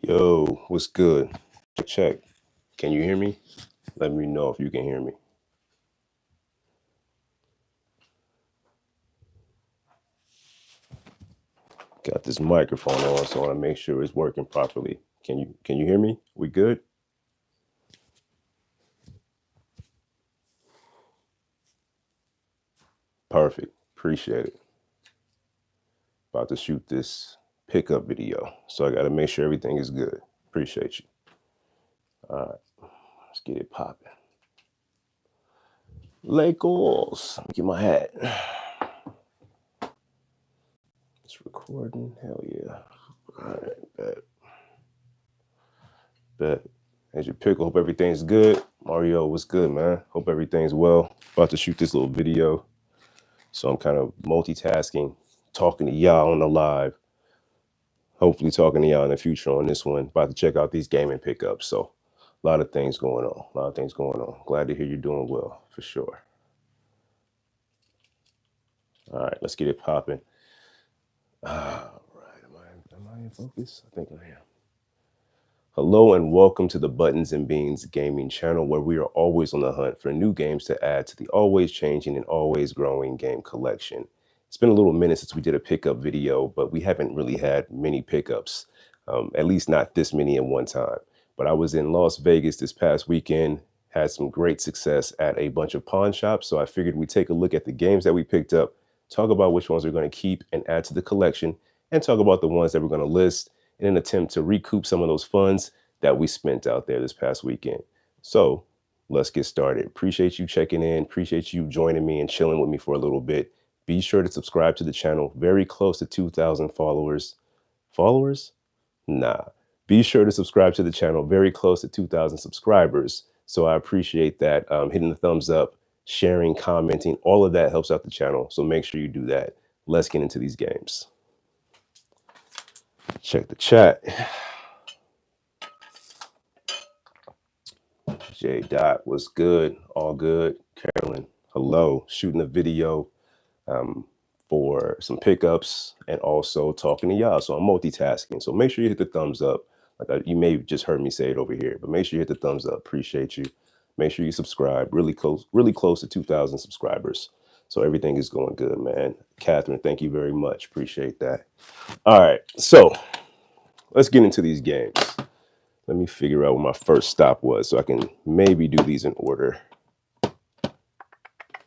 Yo, what's good? Check. Can you hear me? Let me know if you can hear me. Got this microphone on, so I want to make sure it's working properly. Can you hear me? We good? Perfect. Appreciate it. About to shoot this pickup video, so I got to make sure everything is good. Appreciate you. All right, let's get it popping. Lakers. Get my hat. It's recording. Hell yeah. All right, bet. As you pick, hope everything's good. Mario, what's good, man? Hope everything's well. About to shoot this little video. So I'm kind of multitasking, talking to y'all on the live. Hopefully talking to y'all in the future on this one. About to check out these gaming pickups. So a lot of things going on. Glad to hear you're doing well, for sure. All right, let's get it popping. All right, am I in focus? I think I am. Hello and welcome to the Buttons and Beans gaming channel, where we are always on the hunt for new games to add to the always changing and always growing game collection. It's been a little minute since we did a pickup video, but we haven't really had many pickups, at least not this many at one time. But I was in Las Vegas this past weekend, had some great success at a bunch of pawn shops, so I figured we'd take a look at the games that we picked up, talk about which ones we're going to keep and add to the collection, and talk about the ones that we're going to list in an attempt to recoup some of those funds that we spent out there this past weekend. So let's get started. Appreciate you checking in. Appreciate you joining me and chilling with me for a little bit. Be sure to subscribe to the channel. Very close to 2,000 followers. Followers? Nah. Be sure to subscribe to the channel. Very close to 2,000 subscribers. So I appreciate that. Hitting the thumbs up, sharing, commenting, all of that helps out the channel. So make sure you do that. Let's get into these games. Check the chat. J. Dot was good. All good. Carolyn, hello. Shooting a video for some pickups and also talking to y'all. So I'm multitasking. So make sure you hit the thumbs up. You may have just heard me say it over here, but make sure you hit the thumbs up. Appreciate you. Make sure you subscribe. Really close to 2,000 subscribers. So everything is going good, man. Catherine, thank you very much. Appreciate that. All right. So let's get into these games. Let me figure out what my first stop was so I can maybe do these in order.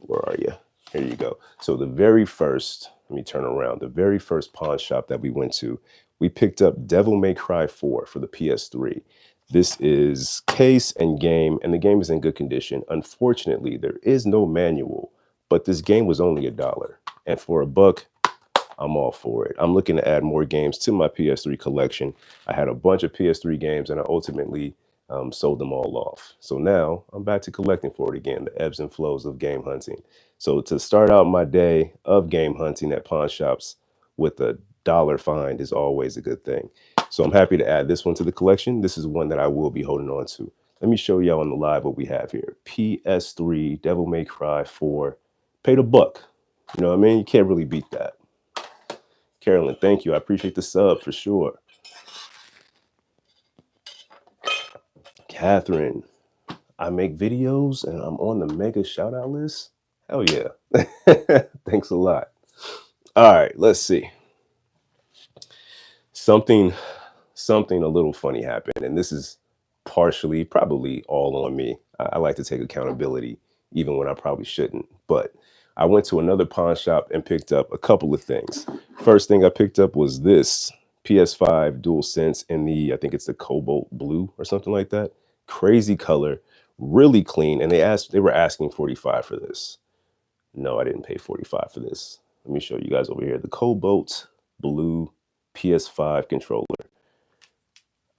Where are you? Here you go. So the very first, let me turn around. The very first pawn shop that we went to, we picked up Devil May Cry 4 for the PS3. This is case and game, and the game is in good condition. Unfortunately, there is no manual, but this game was only $1. And for $1, I'm all for it. I'm looking to add more games to my PS3 collection. I had a bunch of PS3 games and I ultimately sold them all off. So now I'm back to collecting for it again, the ebbs and flows of game hunting. So to start out my day of game hunting at pawn shops with $1 find is always a good thing. So I'm happy to add this one to the collection. This is one that I will be holding on to. Let me show y'all on the live what we have here. PS3, Devil May Cry 4, paid $1. You know what I mean? You can't really beat that. Carolyn, thank you. I appreciate the sub for sure. Catherine, I make videos and I'm on the mega shout out list. Hell yeah. Thanks a lot. All right, let's see. Something a little funny happened, and this is partially, probably all on me. I like to take accountability even when I probably shouldn't, but I went to another pawn shop and picked up a couple of things. First thing I picked up was this PS5 DualSense in the, I think it's the cobalt blue or something like that. Crazy color, really clean. And they were asking $45 for this. No, I didn't pay $45 for this. Let me show you guys over here. The cobalt blue PS5 controller.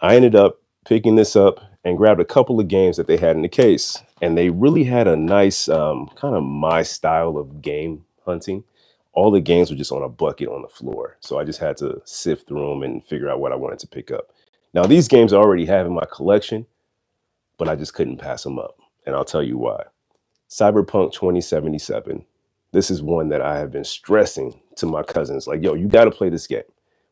I ended up picking this up and grabbed a couple of games that they had in the case. And they really had a nice kind of my style of game hunting. All the games were just on a bucket on the floor. So I just had to sift through them and figure out what I wanted to pick up. Now, these games I already have in my collection, but I just couldn't pass them up. And I'll tell you why. Cyberpunk 2077. This is one that I have been stressing to my cousins. Like, yo, you got to play this game.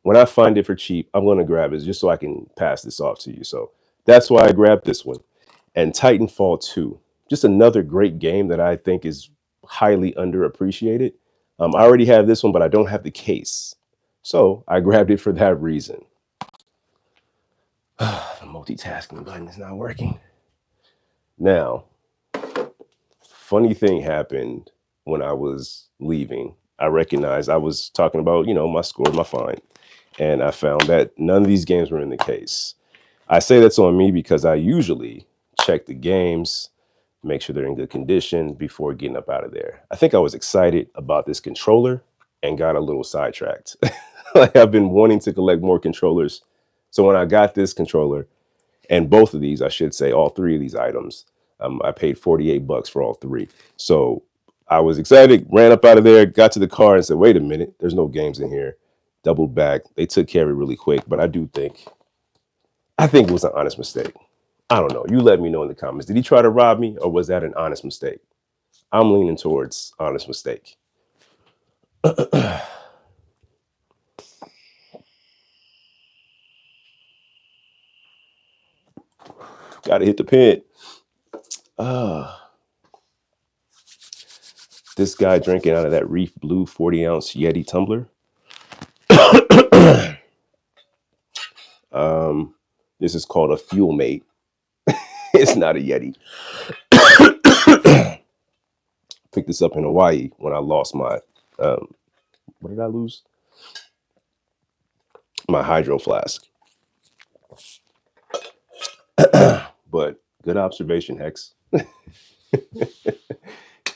When I find it for cheap, I'm going to grab it just so I can pass this off to you. So that's why I grabbed this one. And Titanfall 2, just another great game that I think is highly underappreciated. I already have this one, but I don't have the case. So I grabbed it for that reason. The multitasking button is not working. Now, funny thing happened when I was leaving. I recognized I was talking about, my score, my fine. And I found that none of these games were in the case. I say that's on me because I usually check the games, make sure they're in good condition before getting up out of there. I think I was excited about this controller and got a little sidetracked. Like, I've been wanting to collect more controllers. So when I got this controller, and both of these, I should say, all three of these items, I paid $48 for all three. So I was excited, ran up out of there, got to the car and said, wait a minute, there's no games in here. Doubled back. They took care of it really quick, but I think it was an honest mistake. I don't know. You let me know in the comments. Did he try to rob me, or was that an honest mistake? I'm leaning towards honest mistake. Gotta hit the pin. This guy drinking out of that Reef Blue 40-ounce Yeti tumbler. This is called a Fuel Mate. It's not a Yeti. Picked this up in Hawaii when I lost my, what did I lose? My hydro flask. But good observation, Hex.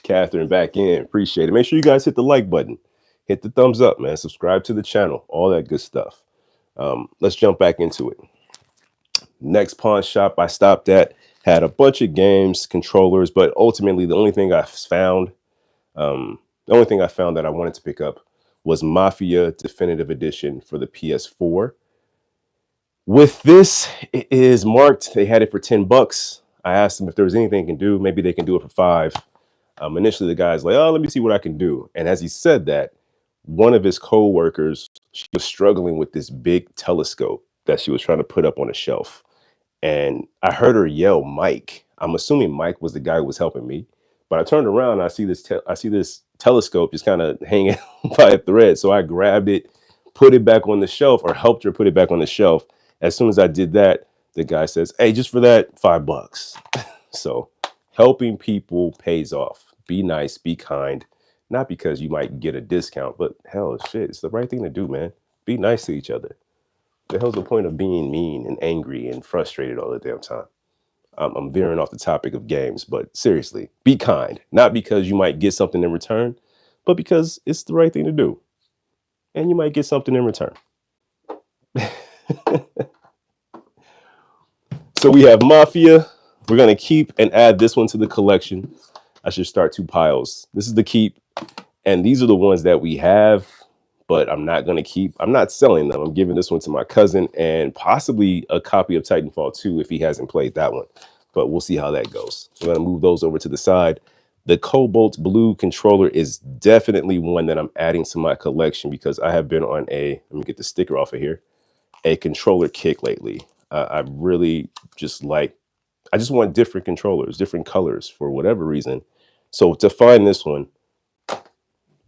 Catherine back in. Appreciate it. Make sure you guys hit the like button. Hit the thumbs up, man. Subscribe to the channel. All that good stuff. Let's jump back into it. Next pawn shop I stopped at had a bunch of games, controllers, but ultimately the only thing I found that I wanted to pick up was Mafia Definitive Edition for the PS4. With this, it is marked. They had it for $10. I asked them if there was anything they can do. Maybe they can do it for $5. Initially, the guy's like, oh, let me see what I can do. And as he said that, one of his co-workers, she was struggling with this big telescope that she was trying to put up on a shelf. And I heard her yell, Mike. I'm assuming Mike was the guy who was helping me. But I turned around and I see this telescope just kind of hanging by a thread. So I grabbed it, put it back on the shelf, or helped her put it back on the shelf. As soon as I did that, the guy says, hey, just for that, $5. So helping people pays off. Be nice, be kind. Not because you might get a discount, but hell, shit, it's the right thing to do, man. Be nice to each other. The hell's the point of being mean and angry and frustrated all the damn time? I'm veering off the topic of games, but seriously, be kind. Not because you might get something in return, but because it's the right thing to do. And you might get something in return. So we have Mafia. We're going to keep and add this one to the collection. I should start 2 piles. This is the keep. And these are the ones that we have, but I'm not going to keep. I'm not selling them. I'm giving this one to my cousin and possibly a copy of Titanfall 2 if he hasn't played that one. But we'll see how that goes. We're going to move those over to the side. The Cobalt Blue controller is definitely one that I'm adding to my collection because I have been on let me get the sticker off of here, a controller kick lately. I really I just want different controllers, different colors for whatever reason. So to find this one,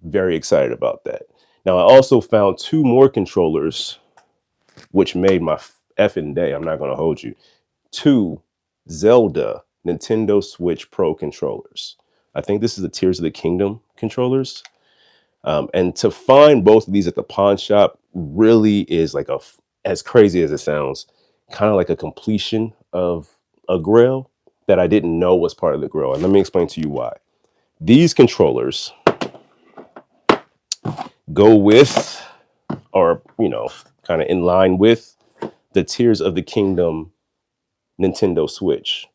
very excited about that. Now, I also found 2 more controllers, which made my effing day. I'm not going to hold you. 2 Zelda Nintendo Switch Pro controllers. I think this is the Tears of the Kingdom controllers. And to find both of these at the pawn shop really is like as crazy as it sounds, kind of like a completion of a grail that I didn't know was part of the grail. And let me explain to you why. These controllers go with, or, kind of in line with the Tears of the Kingdom Nintendo Switch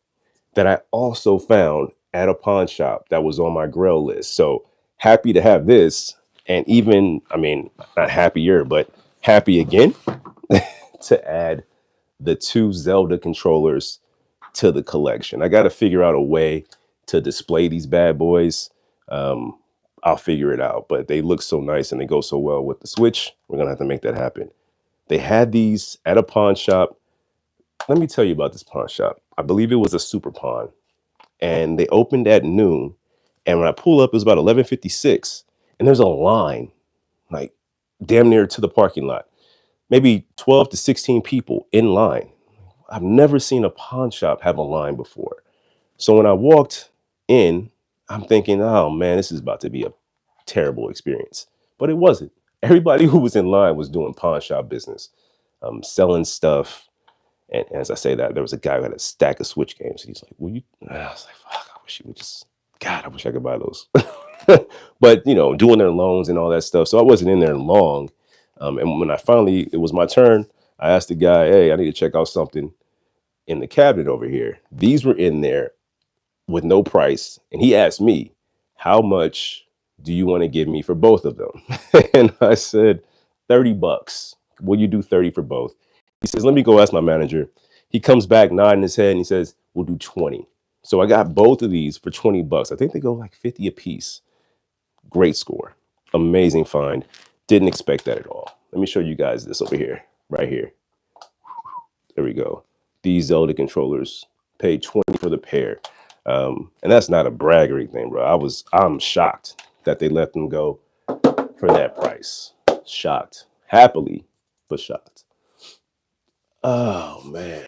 that I also found at a pawn shop that was on my grail list. So happy to have this. And even, not happier, but happy again to add the 2 Zelda controllers to the collection. I got to figure out a way to display these bad boys. I'll figure it out, but they look so nice and they go so well with the Switch. We're going to have to make that happen. They had these at a pawn shop. Let me tell you about this pawn shop. I believe it was a super pawn, and they opened at noon. And when I pull up, it was about 11:56, and there's a line, like damn near to the parking lot. Maybe 12 to 16 people in line. I've never seen a pawn shop have a line before. So when I walked in, I'm thinking, oh man, this is about to be a terrible experience. But it wasn't. Everybody who was in line was doing pawn shop business, selling stuff. And as I say that, there was a guy who had a stack of Switch games. And he's like, "Will you?" And I was like, "Fuck, I wish you would just." God, I wish I could buy those. But doing their loans and all that stuff. So I wasn't in there long. And when it was my turn, I asked the guy, "Hey, I need to check out something in the cabinet over here." These were in there with no price, and he asked me, "How much do you want to give me for both of them?" And I said, $30. Will you do 30 for both? He says, "Let me go ask my manager." He comes back nodding his head and he says, "We'll do 20. So I got both of these for $20. I think they go like 50 a piece. Great score. Amazing find. Didn't expect that at all. Let me show you guys this over here, right here. There we go. These Zelda controllers, paid 20 for the pair. And that's not a brag or anything, bro. I'm shocked that they let them go for that price. Shocked. Happily, but shocked. Oh man.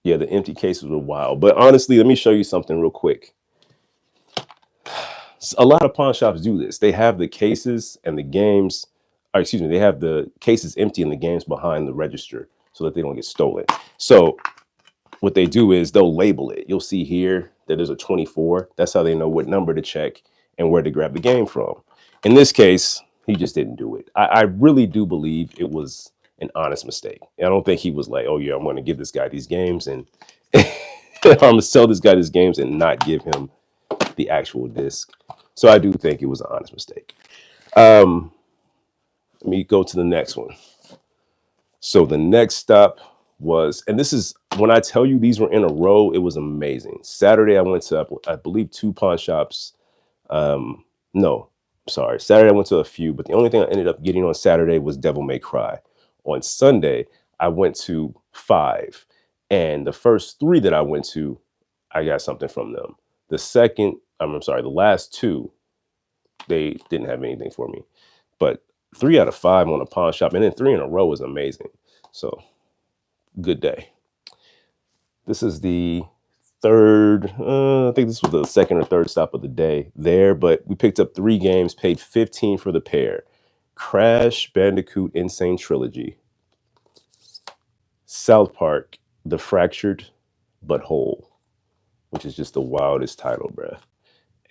Yeah, the empty cases were wild. But honestly, let me show you something real quick. A lot of pawn shops do this. They have the cases and the games, or excuse me, they have the cases empty and the games behind the register so that they don't get stolen. So what they do is they'll label it. You'll see here that there's a 24. That's how they know what number to check and where to grab the game from. In this case, he just didn't do it. I really do believe it was an honest mistake. I don't think he was like, "Oh yeah, I'm going to give this guy these games and I'm going to sell this guy these games and not give him the actual disc." So I do think it was an honest mistake. Let me go to the next one. So the next stop was, and this is when I tell you these were in a row, it was amazing. Saturday, I went to, I believe, 2 pawn shops. No, sorry. Saturday, I went to a few, but the only thing I ended up getting on Saturday was Devil May Cry. On Sunday, I went to 5. And the first 3 that I went to, I got something from them. The last 2, they didn't have anything for me. But 3 out of 5 on a pawn shop, and then 3 in a row is amazing. So good day. This is the third, I think this was the second or third stop of the day there, but we picked up 3 games, paid 15 for the pair. Crash Bandicoot Insane Trilogy, South Park, The Fractured But Whole, which is just the wildest title, bruh,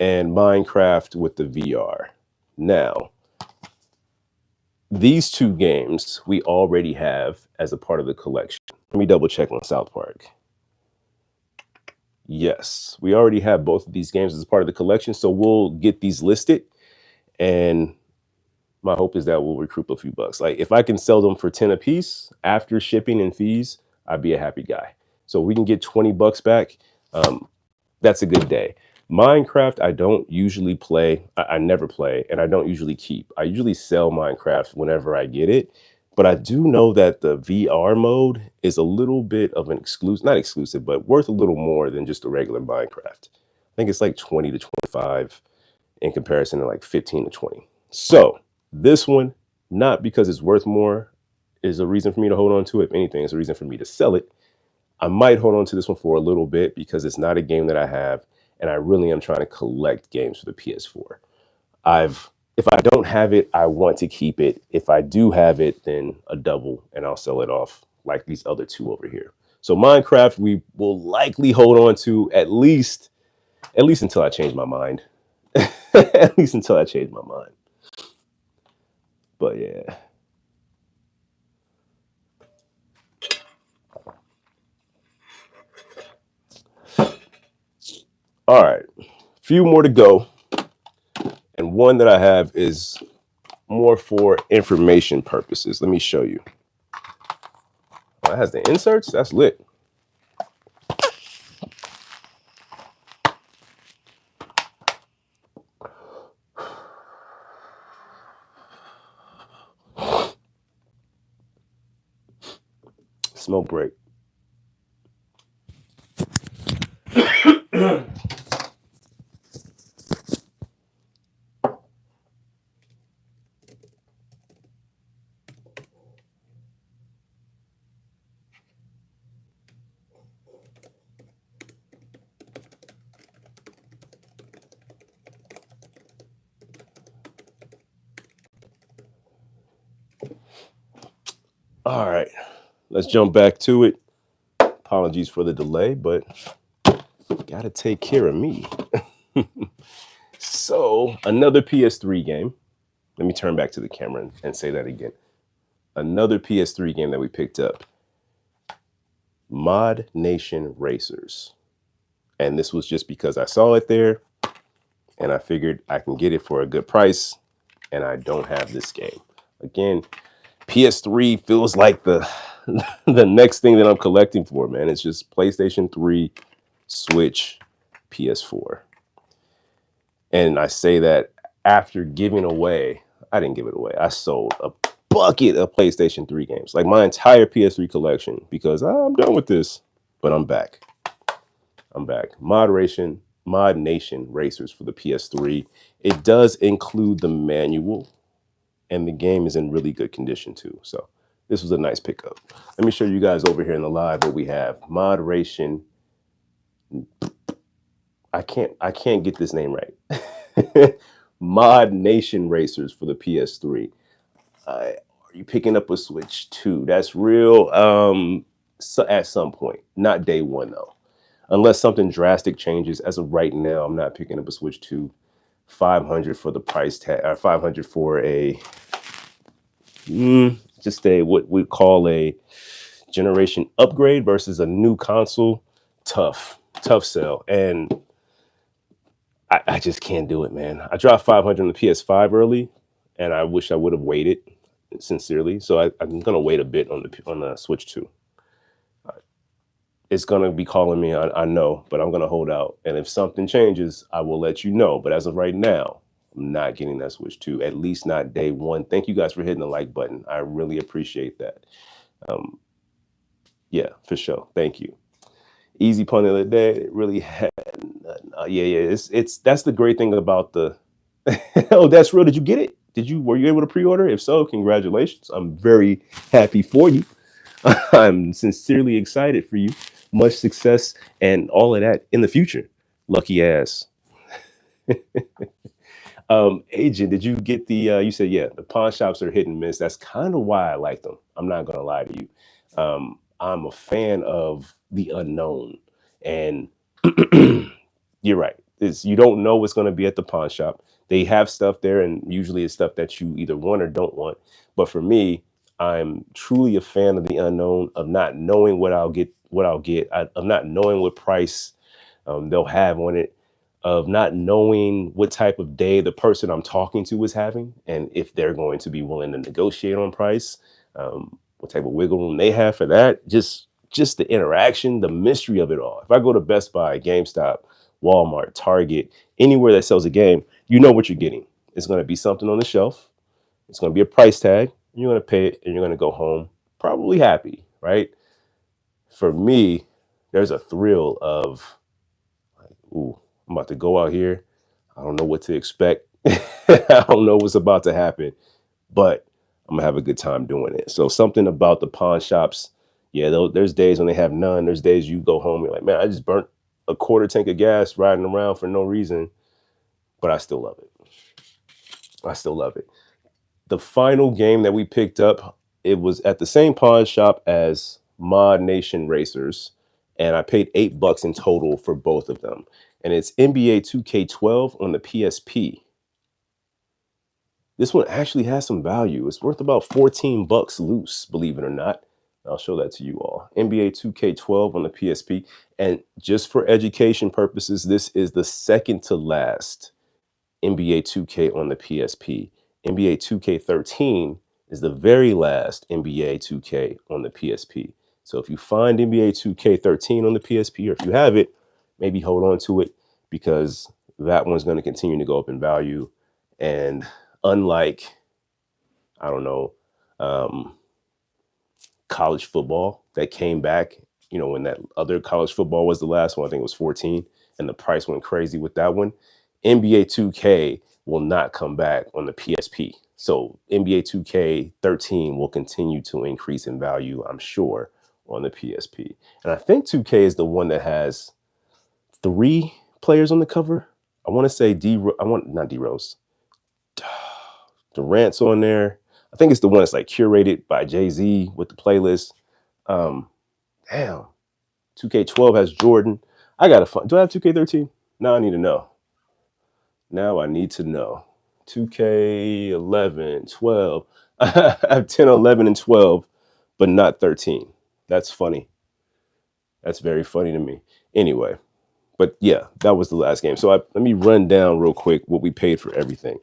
and Minecraft with the VR. Now, these 2 games we already have as a part of the collection. Let me double check on South Park. Yes, we already have both of these games as part of the collection, so we'll get these listed, and my hope is that we'll recoup a few bucks. Like if I can sell them for 10 a piece after shipping and fees, I'd be a happy guy. So we can get 20 bucks back. That's a good day. Minecraft, I don't usually play. I never play, and I don't usually keep. I usually sell Minecraft whenever I get it. But I do know that the VR mode is a little bit of an exclusive, not exclusive, but worth a little more than just a regular Minecraft. I think it's like 20 to 25 in comparison to like 15 to 20. So this one, not because it's worth more, is a reason for me to hold on to it. If anything, it's a reason for me to sell it. I might hold on to this one for a little bit because it's not a game that I have, and I really am trying to collect games for the PS4. If I don't have it, I want to keep it. If I do have it, then a double, and I'll sell it off like these other 2 over here. So Minecraft, we will likely hold on to at least until I change my mind. At least until I change my mind. But yeah. All right, few more to go. And one that I have is more for information purposes. Let me show you. Oh, it has the inserts. That's lit. smoke break. All right, let's jump back to it. Apologies for the delay, but gotta take care of me. So, another PS3 game. Let me turn back to the camera and say that again. Another PS3 game that we picked up. Mod Nation Racers. And this was just because I saw it there and I figured I can get it for a good price, and I don't have this game. Again, PS3 feels like the the next thing that I'm collecting for, man. It's just PlayStation 3, Switch, PS4. And I say that after giving away, I didn't give it away. I sold a bucket of PlayStation 3 games, like my entire PS3 collection, because I'm done with this. But I'm back. I'm back. Mod Nation Racers for the PS3. It does include the manual, and the game is in really good condition too. So this was a nice pickup. Let me show you guys over here in the live what we have. Moderation. I can't get this name right. Mod Nation Racers for the PS3. Are you picking up a Switch 2? That's real. So at some point, not day one though. Unless something drastic changes. As of right now, I'm not picking up a Switch 2. 500 for the price tag, or 500 for a just a what we call a generation upgrade versus a new console. Tough sell. And I just can't do it, man. I dropped 500 on the PS5 early, and I wish I would have waited, sincerely. So I'm gonna wait a bit on the Switch 2. It's gonna be calling me, I know, but I'm gonna hold out. And if something changes, I will let you know. But as of right now, I'm not getting that Switch 2, at least not day one. Thank you guys for hitting the like button. I really appreciate that. Yeah, for sure. Thank you. Easy pun of the day. It really had. Yeah. It's that's the great thing about the. Oh, that's real. Did you get it? Were you able to pre-order? If so, congratulations. I'm very happy for you. I'm sincerely excited for you. Much success and all of that in the future. Lucky ass. Agent, did you get the? You said yeah. The pawn shops are hit and miss. That's kind of why I like them. I'm not gonna lie to you. I'm a fan of the unknown, and you're right. You don't know what's going to be at the pawn shop. They have stuff there, and usually it's stuff that you either want or don't want. But for me, I'm truly a fan of the unknown, of not knowing what I'll get, of not knowing what price they'll have on it, of not knowing what type of day the person I'm talking to is having, and if they're going to be willing to negotiate on price, what type of wiggle room they have for that. Just the interaction, the mystery of it all. If I go to Best Buy, GameStop, Walmart, Target, anywhere that sells a game, you know what you're getting. It's going to be something on the shelf. It's going to be a price tag. You're going to pay it, and you're going to go home probably happy, right? For me, there's a thrill of, like, ooh, I'm about to go out here. I don't know what to expect. I don't know what's about to happen, but I'm gonna have a good time doing it. So something about the pawn shops, yeah, there's days when they have none. There's days you go home, you're like, man, I just burnt a quarter tank of gas riding around for no reason, but I still love it. I still love it. The final game that we picked up, it was at the same pawn shop as Mod Nation Racers, and I paid $8 in total for both of them. And it's NBA 2K12 on the PSP. This one actually has some value. It's worth about $14 loose, believe it or not. I'll show that to you all. NBA 2K12 on the PSP. And just for education purposes, this is the second to last NBA 2K on the PSP. NBA 2K13 is the very last NBA 2K on the PSP. So if you find NBA 2K13 on the PSP, or if you have it, maybe hold on to it, because that one's going to continue to go up in value. And unlike, I don't know, college football that came back, you know, when that other college football was the last one, I think it was 14, and the price went crazy with that one. NBA 2K will not come back on the PSP. So NBA 2K 13 will continue to increase in value, I'm sure, on the PSP. And I think 2K is the one that has 3 players on the cover. I want to say not D Rose. Durant's on there. I think it's the one that's like curated by Jay-Z with the playlist. Damn. 2K12 has Jordan. I gotta find. Do I have 2K13? Now I need to know. Now I need to know. 2K11, 12. I have 10, 11, and 12, but not 13. That's funny. That's very funny to me. Anyway, but yeah, that was the last game. So let me run down real quick what we paid for everything.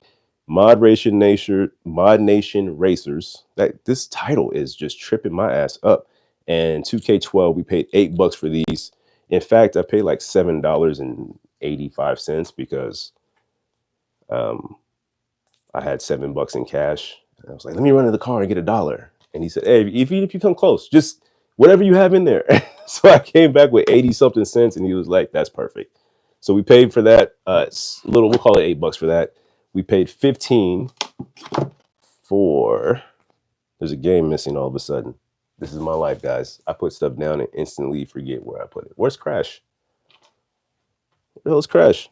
Mod Nation Racers. That this title is just tripping my ass up. And 2K12, we paid $8 for these. In fact, I paid like $7.85 because I had $7 in cash. And I was like, let me run to the car and get $1. And he said, hey, even if you come close, just whatever you have in there. So I came back with 80 something cents, and he was like, that's perfect. So we paid for that. We'll call it $8 for that. We paid 15 for, there's a game missing all of a sudden. This is my life, guys. I put stuff down and instantly forget where I put it. Where's Crash? Where the hell's Crash?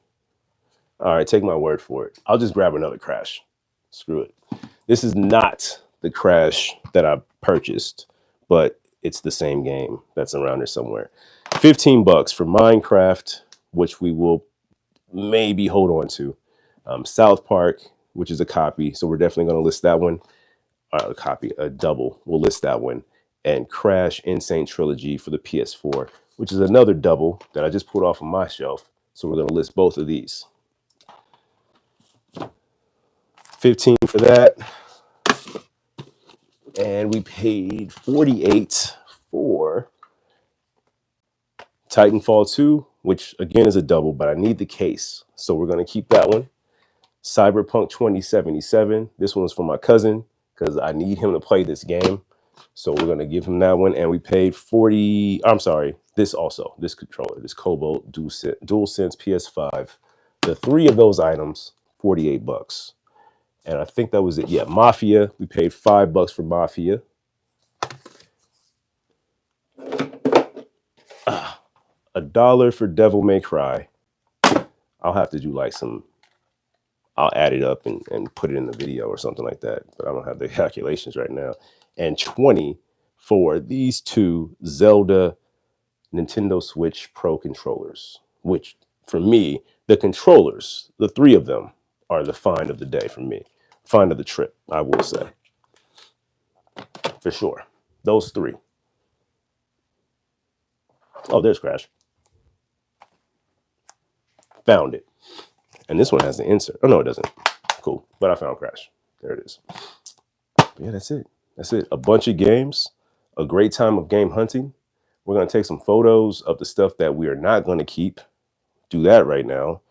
All right, take my word for it. I'll just grab another Crash. Screw it. This is not the Crash that I purchased, but it's the same game that's around here somewhere. $15 for Minecraft, which we will maybe hold on to. South Park, which is a copy, so we're definitely going to list that one. A double. We'll list that one. And Crash Insane Trilogy for the PS4, which is another double that I just pulled off of my shelf. So we're going to list both of these. 15 for that. And we paid 48 for Titanfall 2, which again is a double, but I need the case. So we're going to keep that one. Cyberpunk 2077. This one's for my cousin because I need him to play this game. So we're going to give him that one. And we paid this controller, this Cobalt DualSense PS5. The 3 of those items, $48. And I think that was it. Yeah, Mafia. We paid $5 for Mafia. $1 for Devil May Cry. I'll have to do like I'll add it up and put it in the video or something like that. But I don't have the calculations right now. And 20 for these 2 Zelda Nintendo Switch Pro controllers, which for me, the controllers, the 3 of them are the find of the day for me. Find of the trip, I will say. For sure. Those 3. Oh, there's Crash. Found it. And this one has the insert. Oh, no, it doesn't. Cool. But I found Crash. There it is. But yeah, that's it. That's it. A bunch of games. A great time of game hunting. We're going to take some photos of the stuff that we are not going to keep. Do that right now.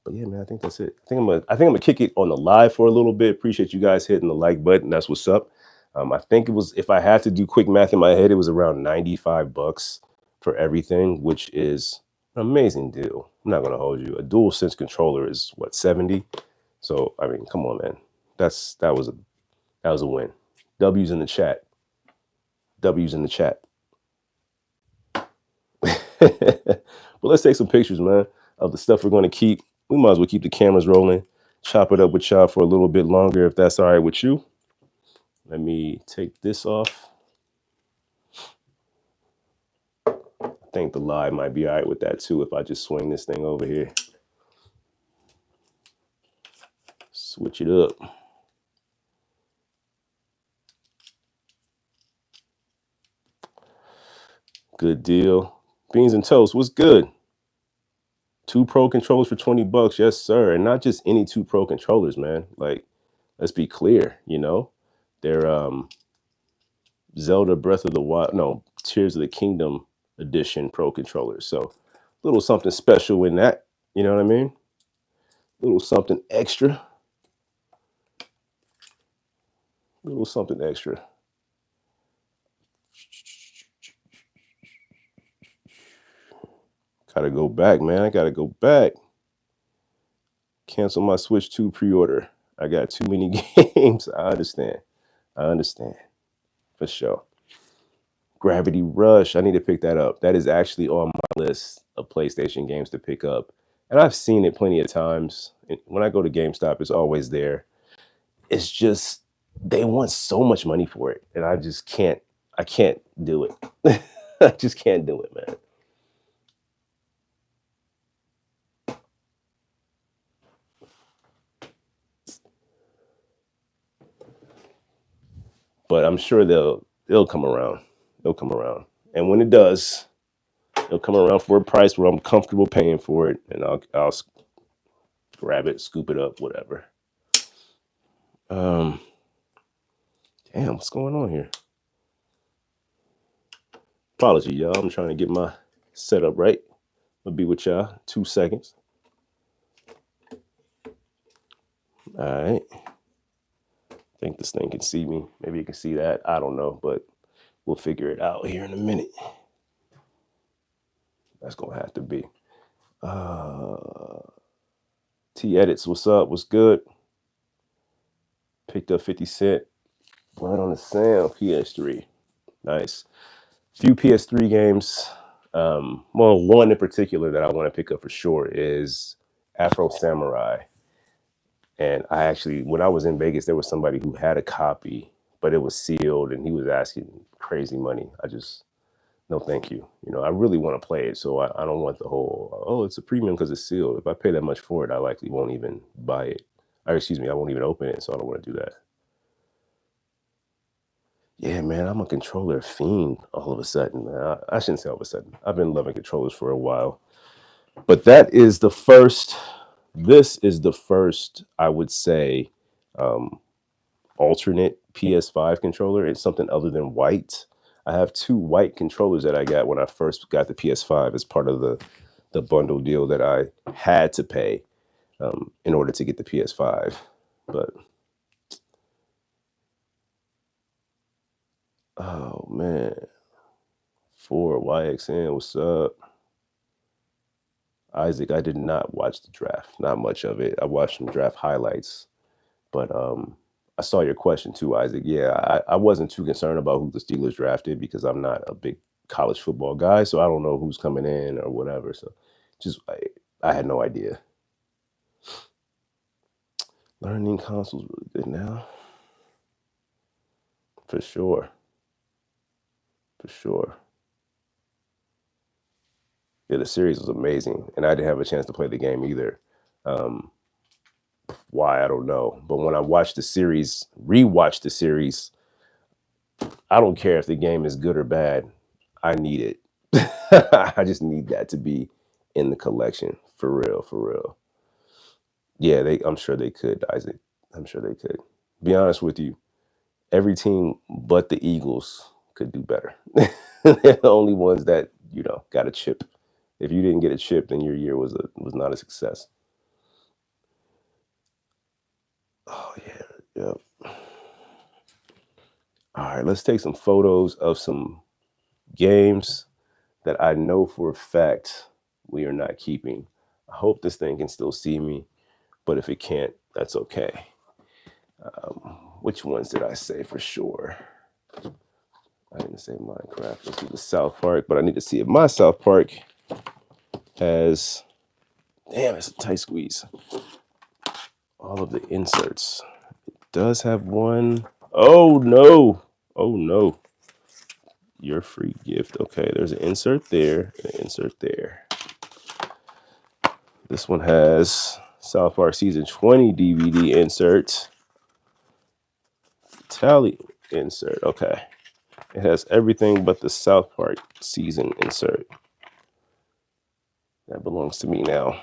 But yeah, man, I think that's it. I think I'm gonna kick it on the live for a little bit. Appreciate you guys hitting the like button. That's what's up. I think it was, if I had to do quick math in my head, it was around $95 for everything, which is an amazing deal. I'm not gonna hold you. A DualSense controller is what, 70? So I mean, come on, man. That was a win. W's in the chat. W's in the chat. But let's take some pictures, man, of the stuff we're going to keep. We might as well keep the cameras rolling, chop it up with y'all for a little bit longer, if that's all right with you. Let me take this off. I think the live might be all right with that too, if I just swing this thing over here. Switch it up. Good deal. Beans and Toast, what's good? 2 Pro controllers for $20. Yes, sir. And not just any 2 Pro controllers, man. Like, let's be clear, you know. They're Zelda Breath of the Wild, no, Tears of the Kingdom edition Pro controllers. So a little something special in that, you know what I mean? A little something extra. A little something extra. Gotta go back, man. I gotta go back. Cancel my Switch 2 pre-order. I got too many games. I understand. For sure. Gravity Rush. I need to pick that up. That is actually on my list of PlayStation games to pick up. And I've seen it plenty of times. When I go to GameStop, it's always there. It's just they want so much money for it. And I just can't do it. I just can't do it, man. But I'm sure they'll come around. They'll come around. And when it does, it'll come around for a price where I'm comfortable paying for it, and I'll grab it, scoop it up, whatever. Damn, what's going on here? Apology, y'all. I'm trying to get my setup right. I'll be with y'all 2 seconds. All right. I think this thing can see me. Maybe you can see that. I don't know, but we'll figure it out here in a minute. That's gonna have to be. T Edits, what's up? What's good? Picked up 50 Cent. Blood on the Sand, PS3. Nice. Few PS3 games. Well, one in particular that I want to pick up for sure is Afro Samurai. And I actually, when I was in Vegas, there was somebody who had a copy, but it was sealed, and he was asking crazy money. I just, no, thank you. You know, I really want to play it, so I don't want the whole, oh, it's a premium because it's sealed. If I pay that much for it, I likely won't even buy it. Or excuse me, I won't even open it, so I don't want to do that. Yeah, man, I'm a controller fiend all of a sudden, man. I shouldn't say all of a sudden. I've been loving controllers for a while. But this is the first, I would say, alternate PS5 controller. It's something other than white. I have 2 white controllers that I got when I first got the PS5 as part of the bundle deal that I had to pay in order to get the PS5. But oh man, 4YXN, what's up? Isaac, I did not watch the draft, not much of it. I watched some draft highlights, but I saw your question too, Isaac. Yeah, I wasn't too concerned about who the Steelers drafted because I'm not a big college football guy, so I don't know who's coming in or whatever. So just I had no idea. Learning consoles really good now. For sure. Yeah, the series was amazing, and I didn't have a chance to play the game either. Why, I don't know. But when I rewatched the series, I don't care if the game is good or bad. I need it. I just need that to be in the collection. For real. Yeah, I'm sure they could, Isaac. I'm sure they could. Be honest with you, every team but the Eagles could do better. They're the only ones that, got a chip. If you didn't get a chip, then your year was not a success. Oh yeah, yep. All right, let's take some photos of some games that I know for a fact we are not keeping. I hope this thing can still see me, but if it can't, that's okay. Which ones did I say for sure? I didn't say Minecraft. Let's do the South Park, but I need to see if my South Park has, damn, it's a tight squeeze, all of the inserts. It does have one. Oh no. Your free gift. Okay, there's an insert there and an insert there. This one has South Park Season 20 DVD insert. Tally insert. Okay. It has everything but the South Park season insert. That belongs to me now.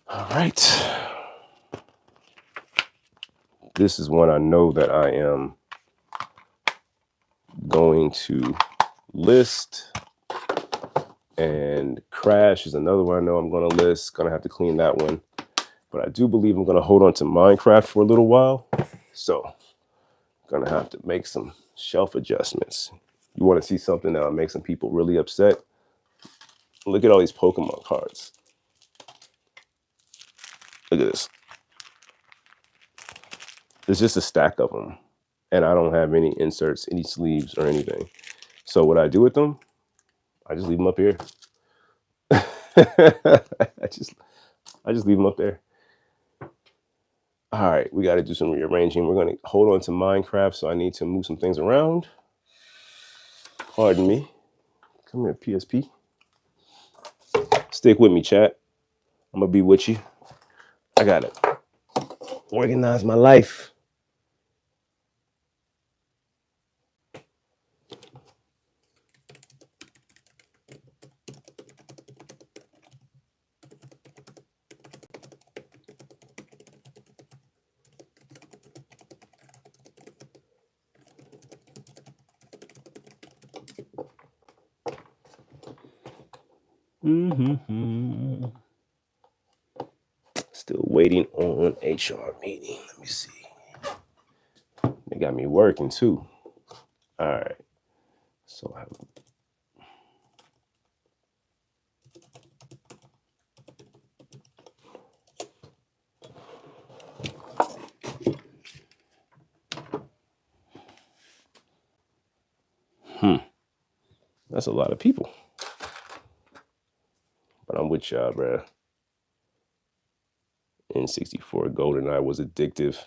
All right. This is one I know that I am going to list. And Crash is another one I know I'm going to list. Going to have to clean that one. But I do believe I'm going to hold on to Minecraft for a little while. So, going to have to make some shelf adjustments. You want to see something that'll make some people really upset? Look at all these Pokemon cards. Look at this. There's just a stack of them. And I don't have any inserts, any sleeves or anything. So what I do with them, I just leave them up here. I just leave them up there. All right, we got to do some rearranging. We're going to hold on to Minecraft, so I need to move some things around. Pardon me. Come here, PSP. Stick with me, chat. I'm going to be with you. I got to organize my life. Still waiting on HR meeting. Let me see. They got me working too. All right. So I that's a lot of people. But I'm with y'all, bruh. N64 GoldenEye was addictive.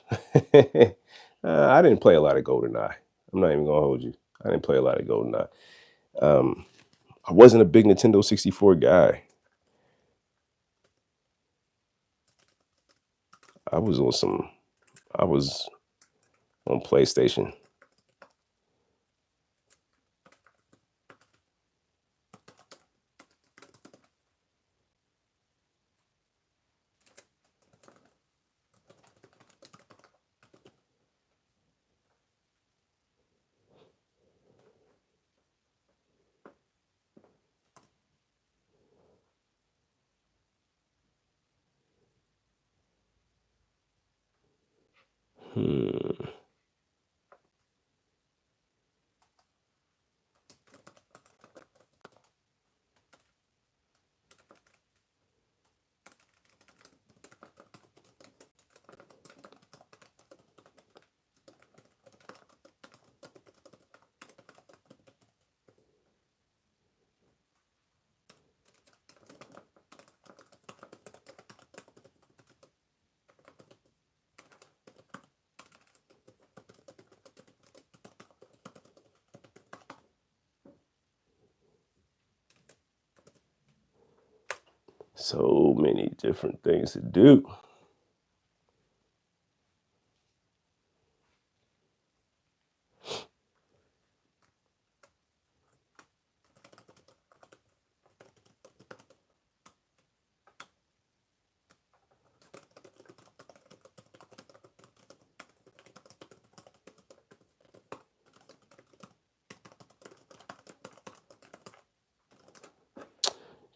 I didn't play a lot of GoldenEye. I'm not even gonna hold you. I didn't play a lot of GoldenEye. I wasn't a big Nintendo 64 guy. I was on PlayStation. So many different things to do.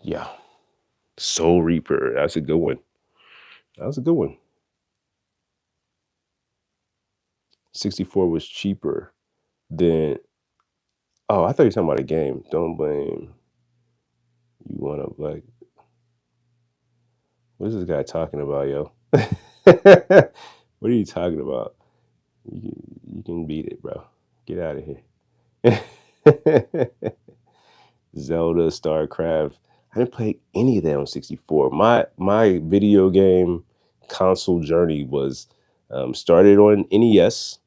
Yeah. Soul Reaper. That's a good one. That was a good one. 64 was cheaper than. Oh, I thought you were talking about a game. Don't blame you want to like. What is this guy talking about, yo? What are you talking about? You can beat it, bro. Get out of here. Zelda, StarCraft. I didn't play any of that on 64. My video game console journey was started on NES,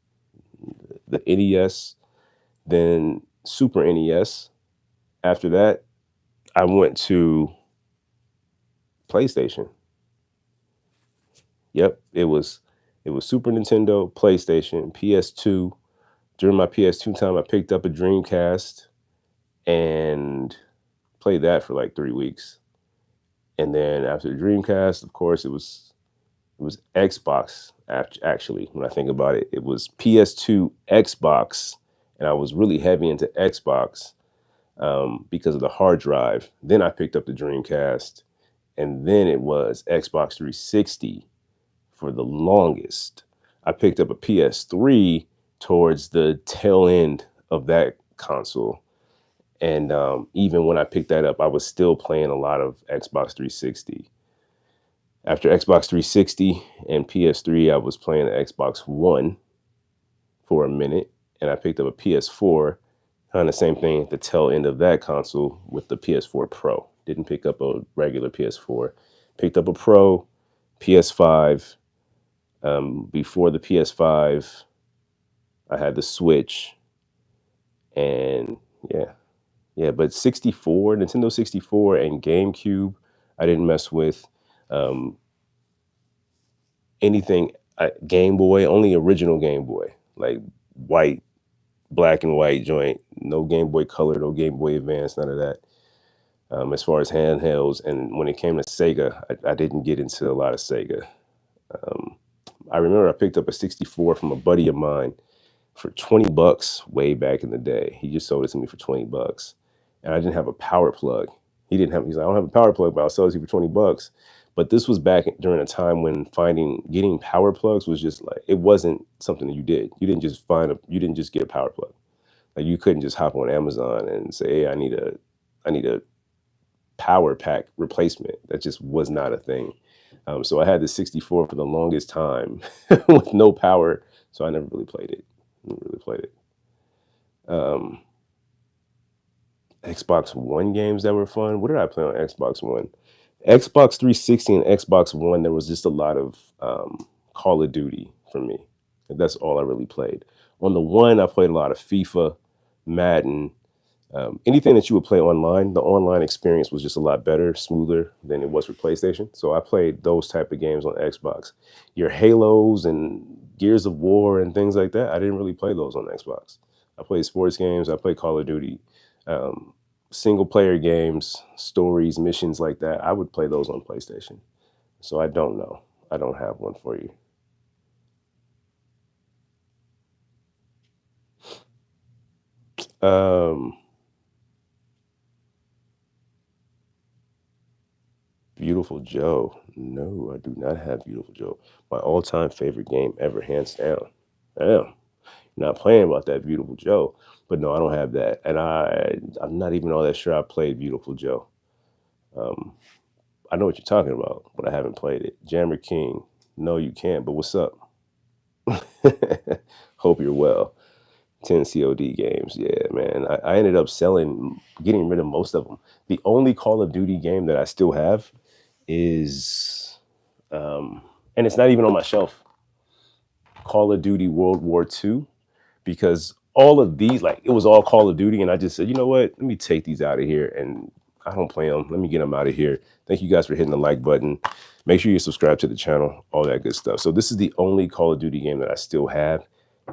the NES, then Super NES. After that, I went to PlayStation. Yep, it was Super Nintendo, PlayStation, PS2. During my PS2 time, I picked up a Dreamcast and played that for like 3 weeks. And then after the Dreamcast, of course, it was Xbox. Actually, when I think about it, it was PS2, Xbox, and I was really heavy into Xbox because of the hard drive. Then I picked up the Dreamcast, and then it was Xbox 360 for the longest. I picked up a PS3 towards the tail end of that console. And even when I picked that up, I was still playing a lot of Xbox 360. After Xbox 360 and PS3, I was playing the Xbox One for a minute, and I picked up a PS4, kind of the same thing at the tail end of that console with the PS4 Pro. Didn't pick up a regular PS4. Picked up a Pro, PS5. Before the PS5, I had the Switch, and but 64, Nintendo 64 and GameCube, I didn't mess with. Anything Game Boy, only original Game Boy, like white, black and white joint. No Game Boy Color, no Game Boy Advance, none of that. As far as handhelds, and when it came to Sega, I didn't get into a lot of Sega. I remember I picked up a 64 from a buddy of mine for $20 way back in the day. He just sold it to me for $20, and I didn't have a power plug. He's like, I don't have a power plug, but I'll sell it to you for $20. But this was back during a time when getting power plugs was just like, it wasn't something that you did. You didn't just get a power plug. Like, you couldn't just hop on Amazon and say, hey, I need a power pack replacement. That just was not a thing. So I had the 64 for the longest time with no power. So I never really played it. Xbox One games that were fun. What did I play on Xbox One? Xbox 360 and Xbox One, there was just a lot of Call of Duty for me. And that's all I really played. On the One, I played a lot of FIFA, Madden, anything that you would play online. The online experience was just a lot better, smoother than it was for PlayStation. So I played those type of games on Xbox. Your Halos and Gears of War and things like that, I didn't really play those on Xbox. I played sports games. I played Call of Duty. Single player games, stories, missions like that, I would play those on PlayStation. So I don't know. I don't have one for you. Beautiful Joe. No, I do not have Beautiful Joe. My all-time favorite game ever, hands down. Damn. Not playing about that Beautiful Joe. But no, I don't have that. And I'm not even all that sure I played Beautiful Joe. I know what you're talking about, but I haven't played it. Jammer King. No, you can't, but what's up? Hope you're well. 10 COD games. Yeah, man. I ended up getting rid of most of them. The only Call of Duty game that I still have is, and it's not even on my shelf, Call of Duty World War II, because all of these, like, it was all Call of Duty, and I just said, you know what, let me take these out of here, and I don't play them. Let me get them out of here. Thank you guys for hitting the like button. Make sure you subscribe to the channel, all that good stuff. So this is the only Call of Duty game that I still have,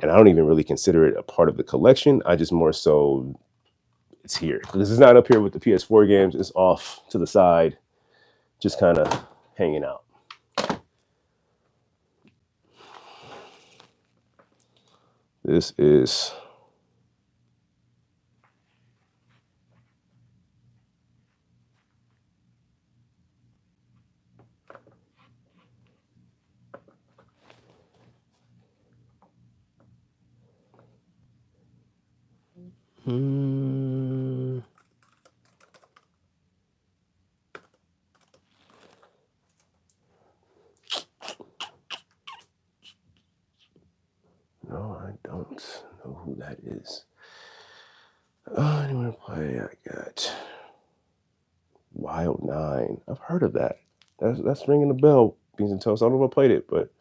and I don't even really consider it a part of the collection. I just more so, it's here. This is not up here with the PS4 games. It's off to the side, just kind of hanging out. This is no, I don't know who that is. Anyone to play? I got Wild 9. I've heard of that. That's ringing the bell, Beans and Toast. I don't know if I played it, but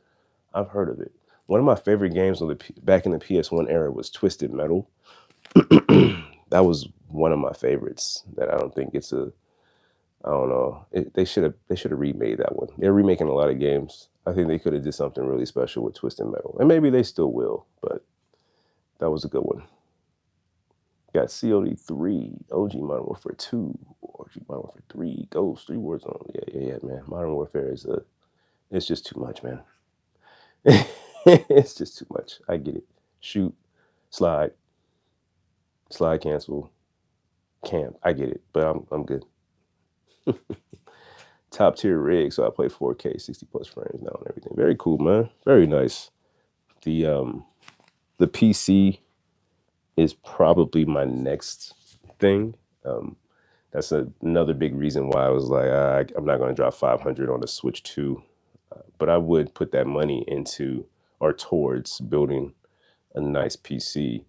I've heard of it. One of my favorite games back in the PS1 era was Twisted Metal. That was one of my favorites. That I don't think it's I don't know. They should have remade that one. They're remaking a lot of games. I think they could have did something really special with Twisted Metal, and maybe they still will. But that was a good one. Got COD 3, OG Modern Warfare 2, OG Modern Warfare 3, Ghost, 3 Warzone. Yeah, man. Modern Warfare is it's just too much, man. It's just too much. I get it. Shoot, slide, cancel, camp. I get it, but I'm good. Top tier rig, so I play 4K, 60 plus frames now and everything. Very cool, man. Very nice. The PC is probably my next thing. That's another big reason why I was like, I'm not going to drop 500 on the Switch 2, but I would put that money into or towards building a nice PC,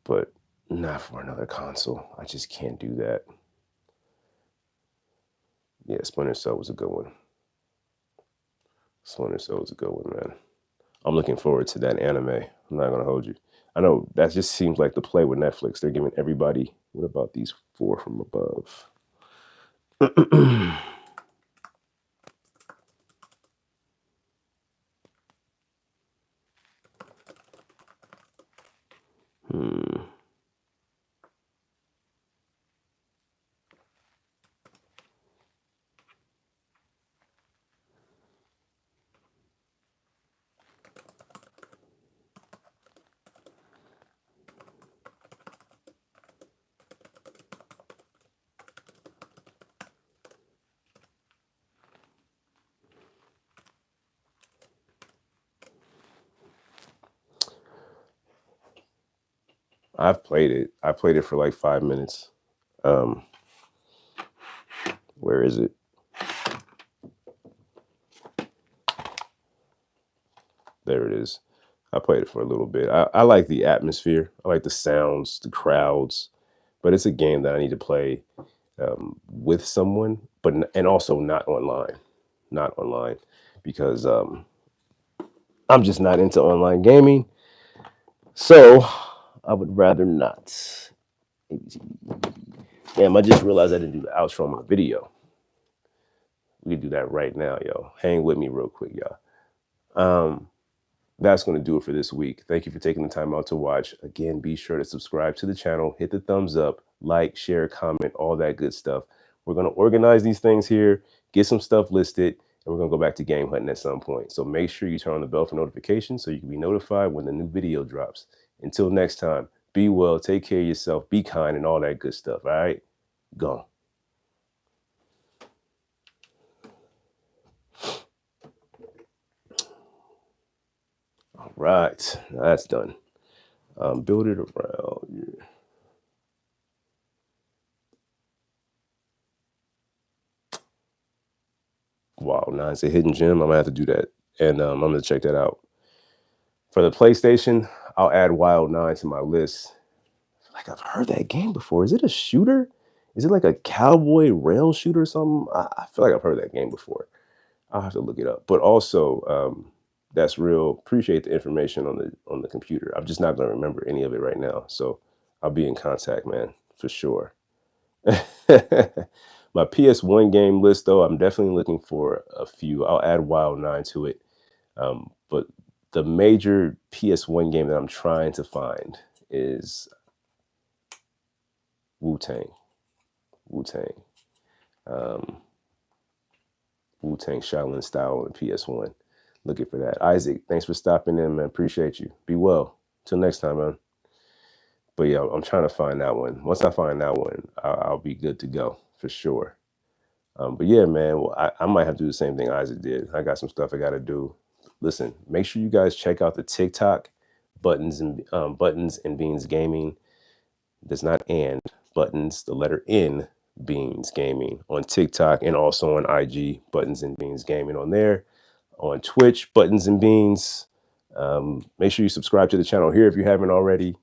but not for another console. I just can't do that. Yeah, Splinter Cell was a good one. Splinter Cell was a good one, man. I'm looking forward to that anime. I'm not going to hold you. I know that just seems like the play with Netflix. They're giving everybody, what about these 4 from above? I've played it. I played it for like 5 minutes. Where is it? There it is. I played it for a little bit. I like the atmosphere. I like the sounds, the crowds, but it's a game that I need to play with someone, and also not online, because I'm just not into online gaming. So I would rather not. Damn, I just realized I didn't do the outro on my video. We can do that right now, yo. Hang with me real quick, y'all. That's going to do it for this week. Thank you for taking the time out to watch. Again, be sure to subscribe to the channel, hit the thumbs up, like, share, comment, all that good stuff. We're going to organize these things here, get some stuff listed, and we're going to go back to game hunting at some point. So make sure you turn on the bell for notifications so you can be notified when the new video drops. Until next time, be well, take care of yourself, be kind, and all that good stuff. All right? Gone. All right, that's done. Build it around you. Wow, Nine's a hidden gem. I'm gonna have to do that, and I'm gonna check that out. For the PlayStation, I'll add Wild 9 to my list. I feel like I've heard that game before. Is it a shooter? Is it like a cowboy rail shooter or something? I feel like I've heard that game before. I'll have to look it up. But also, that's real. Appreciate the information on the computer. I'm just not gonna remember any of it right now. So I'll be in contact, man, for sure. My PS1 game list, though, I'm definitely looking for a few. I'll add Wild 9 to it. But the major PS1 game that I'm trying to find is Wu-Tang. Wu-Tang. Wu-Tang Shaolin Style on the PS1. Looking for that. Isaac, thanks for stopping in, man. Appreciate you. Be well. Till next time, man. But yeah, I'm trying to find that one. Once I find that one, I'll be good to go for sure. But yeah, man, well, I might have to do the same thing Isaac did. I got some stuff I got to do. Listen, make sure you guys check out the TikTok Buttons and Beans Gaming. Does not and buttons, the letter N, Beans Gaming on TikTok, and also on IG, Buttons and Beans Gaming on there. On Twitch, Buttons and Beans. Make sure you subscribe to the channel here if you haven't already.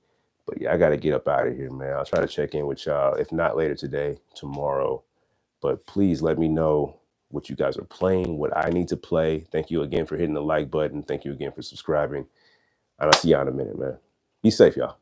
But yeah, I got to get up out of here, man. I'll try to check in with y'all, if not later today, tomorrow. But please let me know what you guys are playing, what I need to play. Thank you again for hitting the like button. Thank you again for subscribing. And I'll see y'all in a minute, man. Be safe, y'all.